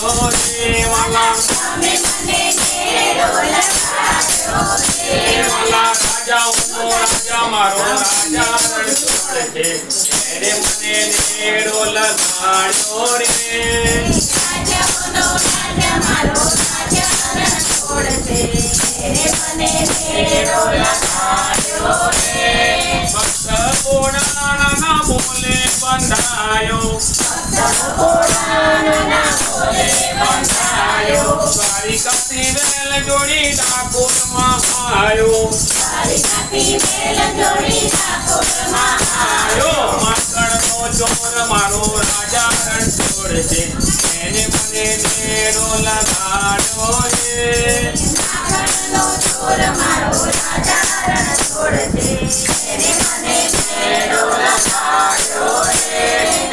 રે વાલા તમે મને નેડો લગાડ્યો રે વાલા રાજાઓનો રાજા મારો રાજા રણ છોડ છે એને મને નેડો લગાડ્યો રે રાજાઓનો રાજા મારો રાજા રણ છોડ છે એને મને નેડો લગાડ્યો રે ભક્ત બોડાના બોલે બંધાયો ભોળાનાના બોલે બંધાયો દ્વારિકાથી વેલ જોડી ડાકોરમાં આવ્યો દ્વારિકાથી વેલ જોડી ડાકોરમાં આવ્યો માકડનો ચોર મારો રાજા રણ છોડ છે એને મને નેડો લગાડ્યો રે આગળનો ચોર મારો રાજા રણ છોડ છે એને મને નેડો લગાડ્યો રે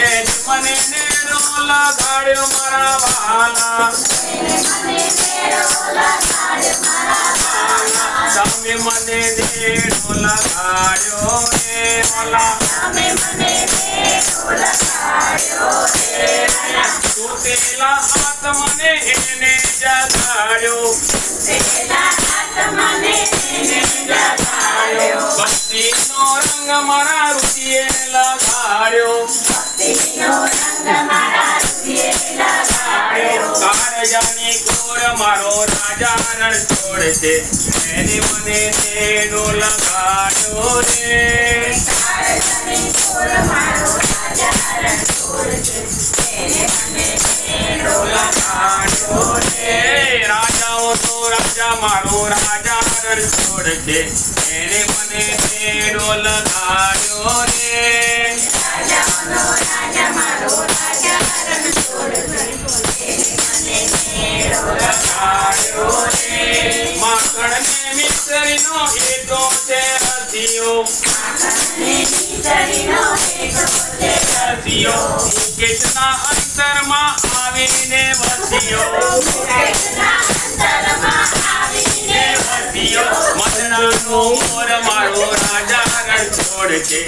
એને મને નેડો લગાડ્યો મારા વાલા એને મને નેડો લગાડ્યો મારા વાલા તમે મને નેડો લગાડ્યો રે વાલા તમે મને નેડો લગાડ્યો રે તૂટેલા આત્મને એને જગાડ્યો તેલા આત્માને એને જગાડ્યો ભક્તિનો રંગ મારા રુચિએ લગાડ્યો ભક્તિનો રંગ મારા હૃદયે લગાડ્યો કાળજાની કોર મારો રાજા રણ છોડ છે એને મને નેડો લગાડ્યો રે કાળજાની કોર મારો રાજા રણ છોડ છે એને મને નેડો લગાડ્યો એ રાજાઓનો રાજા મારો રાજા રણ છોડ છે એને મને નેડો લગાડ્યો રે રાજાઓનો રાજા મારો રાજા રણ છોડ છે એને મને નેડો લગાડ્યો રે માખણને મિસ્ત્રીનો એ તો છે હસિયો આકાશને નીતરીનો હેઠો તે હસિયો મુકેશના અંતરમાં આવીને વસ્યો મુકેશના અંતરમાં આવીને હસિયો મદનાનો મોર મારો રાજા રણ છોડ છે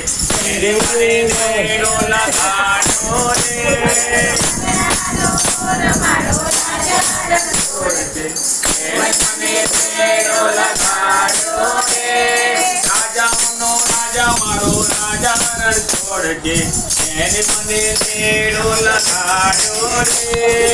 એને મને નેડો લગાડ્યો રે મારો રાજા રણ છોડ છે એને મને નેડો લગાડ્યો રે રાજાઓનો રાજા મારો રાજા રણ છોડ છે એને મને નેડો લગાડ્યો રે